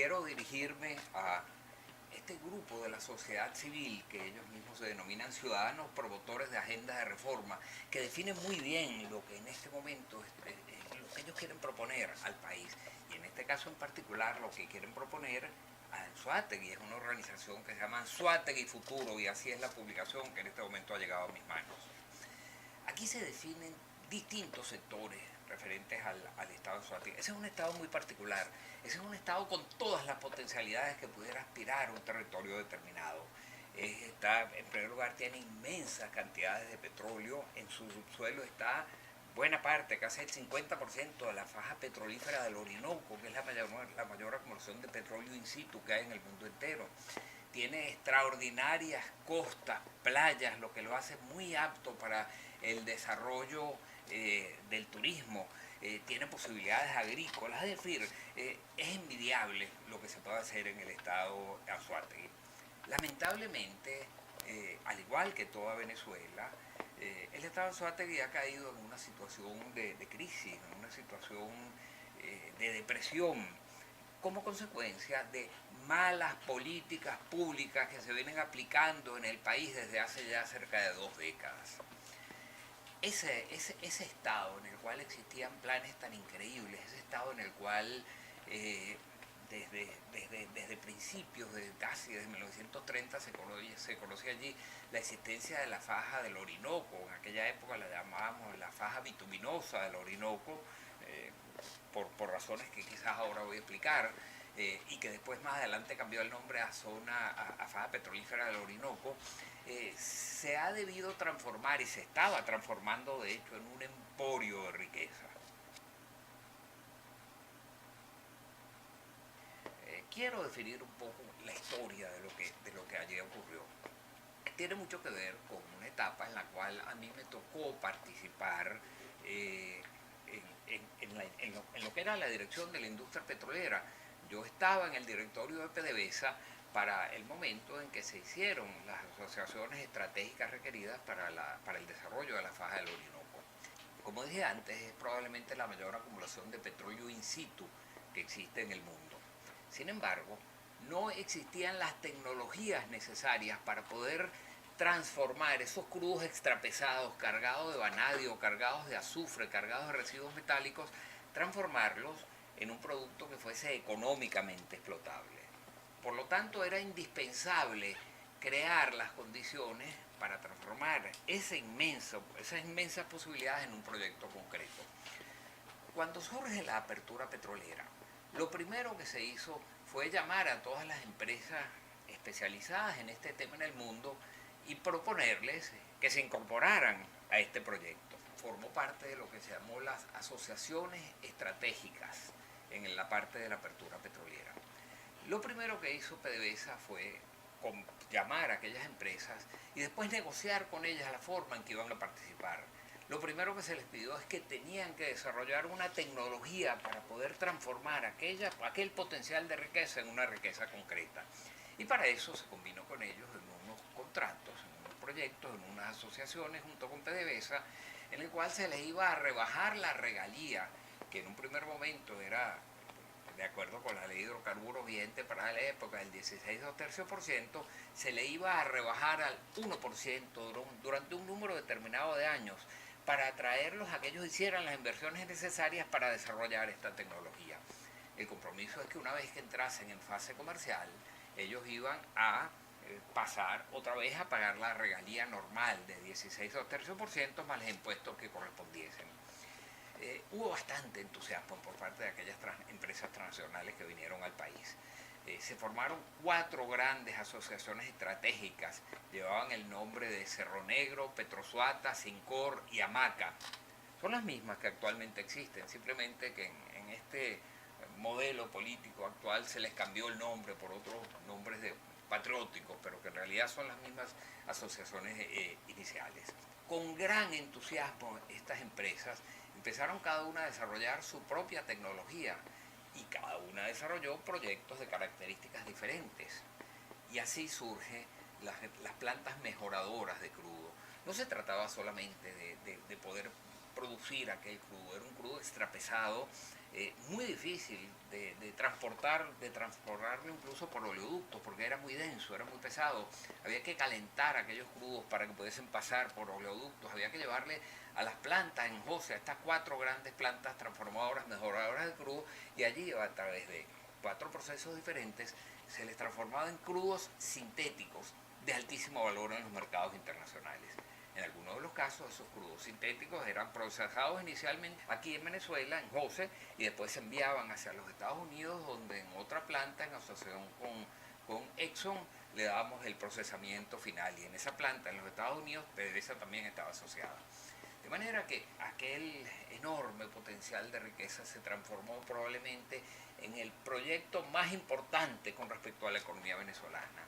quiero dirigirme a este grupo de la sociedad civil que ellos mismos se denominan ciudadanos promotores de agendas de reforma, que definen muy bien lo que en este momento es lo que ellos quieren proponer al país. Y en este caso en particular lo que quieren proponer a Anzoátegui, es una organización que se llama Anzoátegui Futuro, y así es la publicación que en este momento ha llegado a mis manos. Aquí se definen distintos sectores referentes al Estado de Anzoátegui. Ese es un Estado muy particular, ese es un Estado con todas las potencialidades que pudiera aspirar a un territorio determinado. En primer lugar, tiene inmensas cantidades de petróleo, en su subsuelo está buena parte, casi el 50% de la faja petrolífera del Orinoco, que es la mayor acumulación de petróleo in situ que hay en el mundo entero. Tiene extraordinarias costas, playas, lo que lo hace muy apto para el desarrollo del turismo. Tiene posibilidades agrícolas, es decir, es envidiable lo que se puede hacer en el estado Anzoátegui. Lamentablemente, al igual que toda Venezuela, el estado Anzoátegui ha caído en una situación de crisis, en una situación de depresión, como consecuencia de malas políticas públicas que se vienen aplicando en el país desde hace ya cerca de 2 décadas. Ese estado en el cual existían planes tan increíbles, ese estado en el cual desde principios, casi desde 1930 se conocía allí la existencia de la faja del Orinoco. En aquella época la llamábamos la faja bituminosa del Orinoco, por razones que quizás ahora voy a explicar, y que después más adelante cambió el nombre a faja petrolífera del Orinoco. Se ha debido transformar, y se estaba transformando de hecho, en un emporio de riqueza. Quiero definir un poco la historia de lo que allí ocurrió. Tiene mucho que ver con una etapa en la cual a mí me tocó participar en lo que era la dirección de la industria petrolera. Yo estaba en el directorio de PDVSA para el momento en que se hicieron las asociaciones estratégicas requeridas para el desarrollo de la faja del Orinoco. Como dije antes, es probablemente la mayor acumulación de petróleo in situ que existe en el mundo. Sin embargo, no existían las tecnologías necesarias para poder transformar esos crudos extrapesados, cargados de vanadio, cargados de azufre, cargados de residuos metálicos, transformarlos en un producto que fuese económicamente explotable. Por lo tanto, era indispensable crear las condiciones para transformar esas inmensas posibilidades en un proyecto concreto. Cuando surge la apertura petrolera, lo primero que se hizo fue llamar a todas las empresas especializadas en este tema en el mundo y proponerles que se incorporaran a este proyecto. Formó parte de lo que se llamó las asociaciones estratégicas en la parte de la apertura petrolera. Lo primero que hizo PDVSA fue llamar a aquellas empresas y después negociar con ellas la forma en que iban a participar. Lo primero que se les pidió es que tenían que desarrollar una tecnología para poder transformar aquel potencial de riqueza en una riqueza concreta. Y para eso se combinó con ellos en unos contratos, en unos proyectos, en unas asociaciones junto con PDVSA, en el cual se les iba a rebajar la regalía, que en un primer momento era, de acuerdo con la ley de hidrocarburos vigente para la época, del 16,2%, se le iba a rebajar al 1% durante un número determinado de años, para atraerlos a que ellos hicieran las inversiones necesarias para desarrollar esta tecnología. El compromiso es que una vez que entrasen en fase comercial, ellos iban a pasar otra vez a pagar la regalía normal de 16,2% más los impuestos que correspondiesen. Hubo bastante entusiasmo por parte de aquellas empresas transnacionales que vinieron al país. Se formaron 4 grandes asociaciones estratégicas, llevaban el nombre de Cerro Negro, Petrosuata, Sincor y Amaca. Son las mismas que actualmente existen, simplemente que en este modelo político actual se les cambió el nombre por otros nombres patrióticos, pero que en realidad son las mismas asociaciones iniciales. Con gran entusiasmo estas empresas empezaron cada una a desarrollar su propia tecnología, y cada una desarrolló proyectos de características diferentes. Y así surgen las plantas mejoradoras de crudo. No se trataba solamente de poder producir aquel crudo. Era un crudo extrapesado, muy difícil de transportarlo incluso por oleoductos, porque era muy denso, era muy pesado. Había que calentar aquellos crudos para que pudiesen pasar por oleoductos, había que llevarle a las plantas en José, a estas 4 grandes plantas transformadoras, mejoradoras de crudo, y allí a través de 4 procesos diferentes se les transformaba en crudos sintéticos de altísimo valor en los mercados internacionales. En algunos de los casos, esos crudos sintéticos eran procesados inicialmente aquí en Venezuela, en José, y después se enviaban hacia los Estados Unidos, donde en otra planta, en asociación con Exxon, le dábamos el procesamiento final. Y en esa planta, en los Estados Unidos, PDVSA también estaba asociada. De manera que aquel enorme potencial de riqueza se transformó probablemente en el proyecto más importante con respecto a la economía venezolana.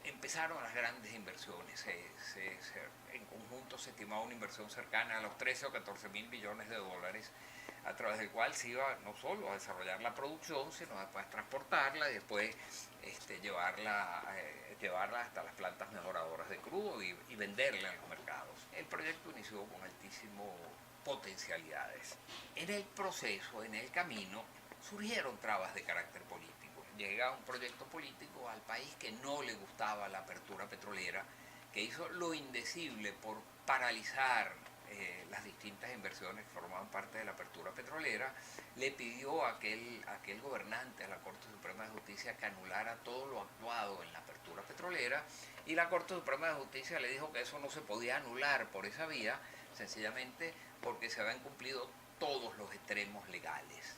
Empezaron las grandes inversiones, en conjunto se estimaba una inversión cercana a los 13 o 14 mil millones de dólares, a través del cual se iba no solo a desarrollar la producción, sino después transportarla y después llevarla hasta las plantas mejoradoras de crudo y venderla en los mercados. El proyecto inició con altísimas potencialidades. En el proceso, en el camino, surgieron trabas de carácter político. Llega un proyecto político al país que no le gustaba la apertura petrolera, que hizo lo indecible por paralizar las distintas inversiones que formaban parte de la apertura petrolera, le pidió a aquel gobernante, a la Corte Suprema de Justicia, que anulara todo lo actuado en la apertura petrolera, y la Corte Suprema de Justicia le dijo que eso no se podía anular por esa vía, sencillamente porque se habían cumplido todos los extremos legales.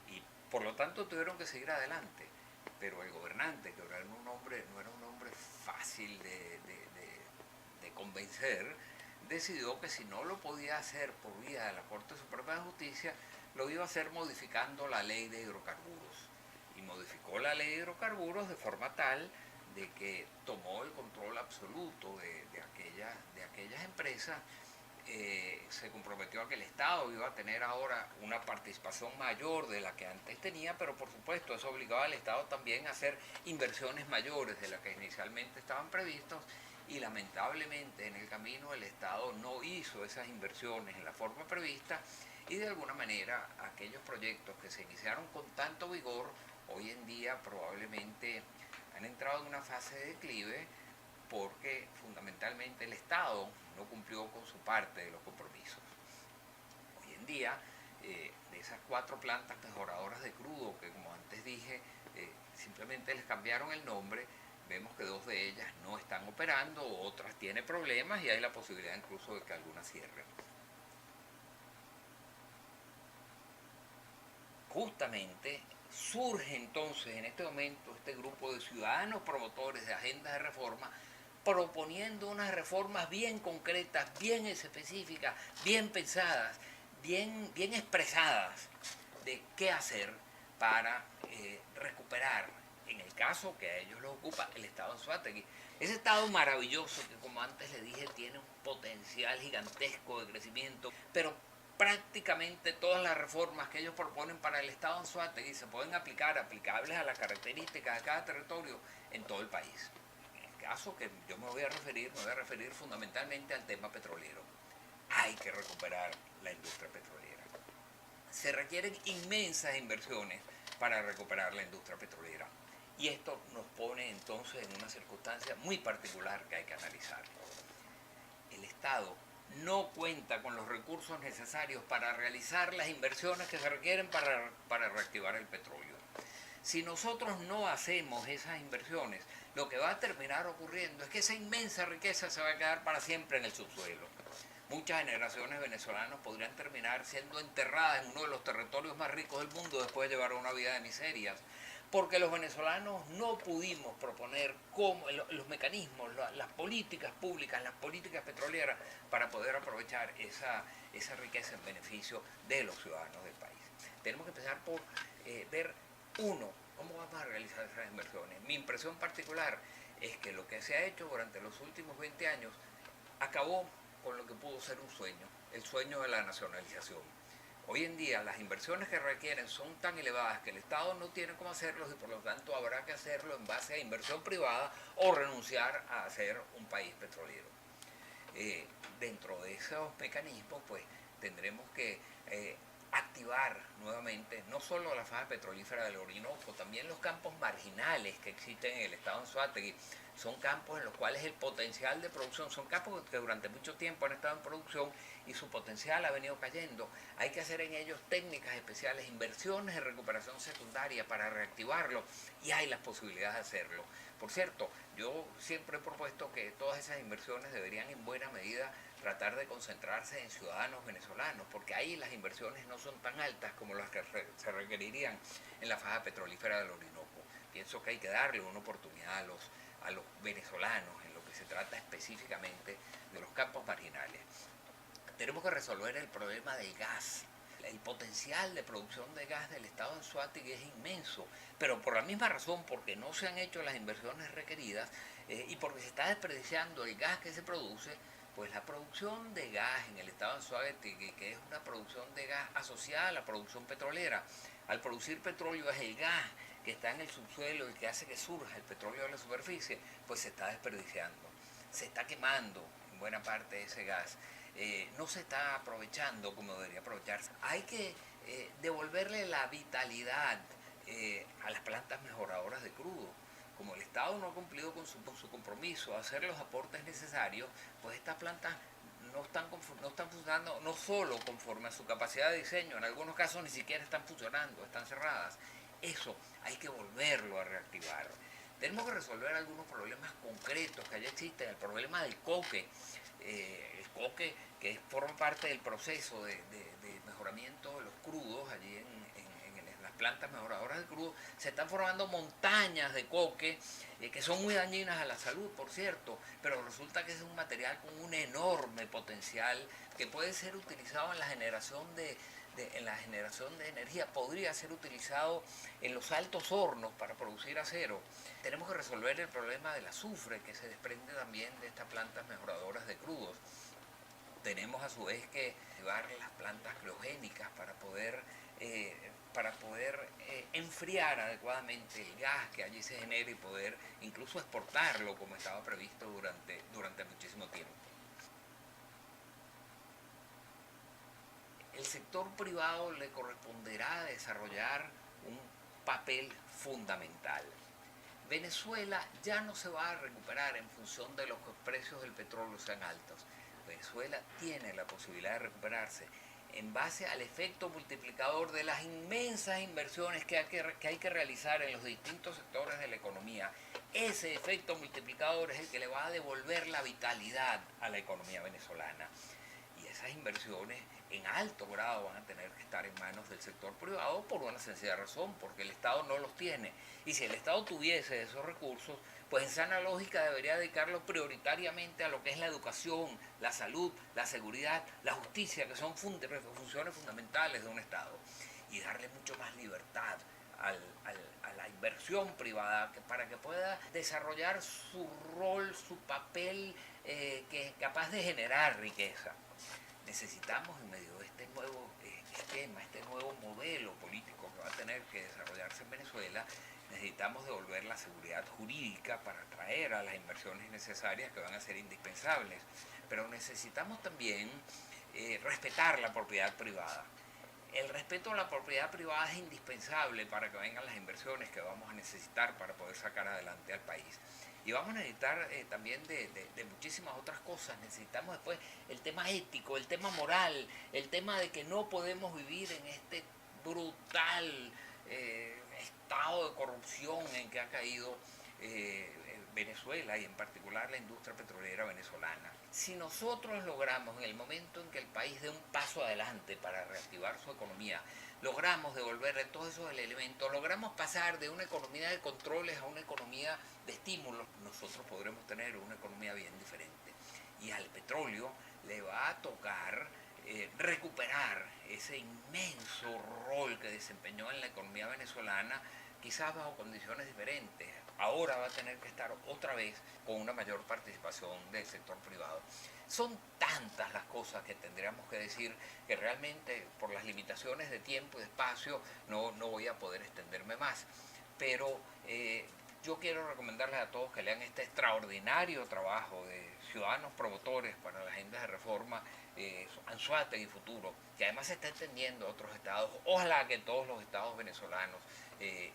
Y por lo tanto tuvieron que seguir adelante. Pero el gobernante, que no era un hombre fácil de convencer, decidió que si no lo podía hacer por vía de la Corte Suprema de Justicia, lo iba a hacer modificando la ley de hidrocarburos. Y modificó la ley de hidrocarburos de forma tal de que tomó el control absoluto de aquellas empresas. Se comprometió a que el Estado iba a tener ahora una participación mayor de la que antes tenía, pero por supuesto eso obligaba al Estado también a hacer inversiones mayores de las que inicialmente estaban previstas, y lamentablemente en el camino el Estado no hizo esas inversiones en la forma prevista, y de alguna manera aquellos proyectos que se iniciaron con tanto vigor hoy en día probablemente han entrado en una fase de declive, porque fundamentalmente el Estado no cumplió con su parte de los compromisos. Hoy en día, de esas 4 plantas mejoradoras de crudo, que como antes dije, simplemente les cambiaron el nombre, vemos que 2 de ellas no están operando, otras tienen problemas y hay la posibilidad incluso de que algunas cierren. Justamente surge entonces en este momento este grupo de ciudadanos promotores de agendas de reforma, proponiendo unas reformas bien concretas, bien específicas, bien pensadas, bien expresadas de qué hacer para recuperar, en el caso que a ellos les ocupa, el estado Anzoátegui. Ese estado maravilloso que, como antes le dije, tiene un potencial gigantesco de crecimiento, pero prácticamente todas las reformas que ellos proponen para el estado Anzoátegui se pueden aplicables a las características de cada territorio en todo el país. Caso que yo me voy a referir fundamentalmente al tema petrolero. Hay que recuperar la industria petrolera. Se requieren inmensas inversiones para recuperar la industria petrolera. Y esto nos pone entonces en una circunstancia muy particular que hay que analizar. El Estado no cuenta con los recursos necesarios para realizar las inversiones que se requieren para reactivar el petróleo. Si nosotros no hacemos esas inversiones, lo que va a terminar ocurriendo es que esa inmensa riqueza se va a quedar para siempre en el subsuelo. Muchas generaciones venezolanas podrían terminar siendo enterradas en uno de los territorios más ricos del mundo después de llevar una vida de miserias, porque los venezolanos no pudimos proponer los mecanismos, las políticas públicas, las políticas petroleras para poder aprovechar esa riqueza en beneficio de los ciudadanos del país. Tenemos que empezar por ver, uno, cómo vamos a realizar esas inversiones. Mi impresión particular es que lo que se ha hecho durante los últimos 20 años acabó con lo que pudo ser un sueño, el sueño de la nacionalización. Hoy en día las inversiones que requieren son tan elevadas que el Estado no tiene cómo hacerlos, y por lo tanto habrá que hacerlo en base a inversión privada o renunciar a ser un país petrolero. dentro de esos mecanismos, pues tendremos que activar nuevamente no solo la faja petrolífera del Orinoco, también los campos marginales que existen en el estado de Anzoátegui. Son campos en los cuales el potencial de producción, son campos que durante mucho tiempo han estado en producción y su potencial ha venido cayendo. Hay que hacer en ellos técnicas especiales, inversiones de recuperación secundaria para reactivarlo, y hay las posibilidades de hacerlo. Por cierto, yo siempre he propuesto que todas esas inversiones deberían en buena medida tratar de concentrarse en ciudadanos venezolanos, porque ahí las inversiones no son tan altas como las que se requerirían en la faja petrolífera del Orinoco. Pienso que hay que darle una oportunidad a los venezolanos en lo que se trata específicamente de los campos marginales. Tenemos que resolver el problema del gas. El potencial de producción de gas del estado de Anzoátegui es inmenso, pero por la misma razón, porque no se han hecho las inversiones requeridas y porque se está desperdiciando el gas que se produce, pues la producción de gas en el estado de Anzoátegui, que es una producción de gas asociada a la producción petrolera, al producir petróleo es el gas que está en el subsuelo y que hace que surja el petróleo de la superficie, pues se está desperdiciando, se está quemando en buena parte de ese gas. No se está aprovechando como debería aprovecharse. Hay que devolverle la vitalidad a las plantas mejoradoras de crudo. Como el Estado no ha cumplido con su compromiso a hacer los aportes necesarios, pues estas plantas no están funcionando no solo conforme a su capacidad de diseño, en algunos casos ni siquiera están funcionando, están cerradas. Eso hay que volverlo a reactivar. Tenemos que resolver algunos problemas concretos que allá existen. El problema del coque, el coque que forma parte del proceso de mejoramiento de los crudos allí en las plantas mejoradoras de crudo. Se están formando montañas de coque que son muy dañinas a la salud, por cierto, pero resulta que es un material con un enorme potencial que puede ser utilizado en la generación de energía, podría ser utilizado en los altos hornos para producir acero. Tenemos que resolver el problema del azufre que se desprende también de estas plantas mejoradoras de crudos. Tenemos a su vez que llevar las plantas criogénicas para poder enfriar adecuadamente el gas que allí se genera y poder incluso exportarlo como estaba previsto durante muchísimo tiempo. El sector privado le corresponderá desarrollar un papel fundamental. Venezuela ya no se va a recuperar en función de los precios del petróleo sean altos. Venezuela tiene la posibilidad de recuperarse en base al efecto multiplicador de las inmensas inversiones que hay que realizar en los distintos sectores de la economía. Ese efecto multiplicador es el que le va a devolver la vitalidad a la economía venezolana. Y esas inversiones en alto grado van a tener que estar en manos del sector privado por una sencilla razón, porque el Estado no los tiene. Y si el Estado tuviese esos recursos, pues en sana lógica debería dedicarlo prioritariamente a lo que es la educación, la salud, la seguridad, la justicia, que son funciones fundamentales de un Estado. Y darle mucho más libertad a la inversión privada para que pueda desarrollar su rol, su papel que es capaz de generar riqueza. Necesitamos en medio de este nuevo esquema, este nuevo modelo político que va a tener que desarrollarse en Venezuela, necesitamos devolver la seguridad jurídica para atraer a las inversiones necesarias que van a ser indispensables, pero necesitamos también respetar la propiedad privada. El respeto a la propiedad privada es indispensable para que vengan las inversiones que vamos a necesitar para poder sacar adelante al país. Y vamos a necesitar también de muchísimas otras cosas. Necesitamos después el tema ético, el tema moral, el tema de que no podemos vivir en este brutal estado de corrupción en que ha caído Venezuela y en particular la industria petrolera venezolana. Si nosotros logramos en el momento en que el país dé un paso adelante para reactivar su economía, logramos devolverle todos esos elementos, logramos pasar de una economía de controles a una economía de estímulos, nosotros podremos tener una economía bien diferente. Y al petróleo le va a tocar recuperar ese inmenso rol que desempeñó en la economía venezolana, quizás bajo condiciones diferentes. Ahora va a tener que estar otra vez con una mayor participación del sector privado. Son tantas las cosas que tendríamos que decir que realmente por las limitaciones de tiempo y de espacio no voy a poder extenderme más. Pero yo quiero recomendarles a todos que lean este extraordinario trabajo de ciudadanos promotores para las agendas de reforma, Anzoátegui y Futuro, que además se está entendiendo a otros estados. Ojalá que todos los estados venezolanos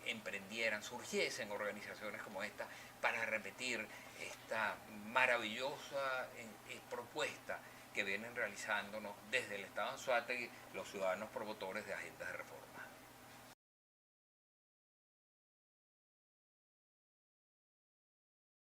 emprendieran, surgiesen organizaciones como esta para repetir esta maravillosa propuesta que vienen realizándonos desde el estado de Anzoátegui los ciudadanos promotores de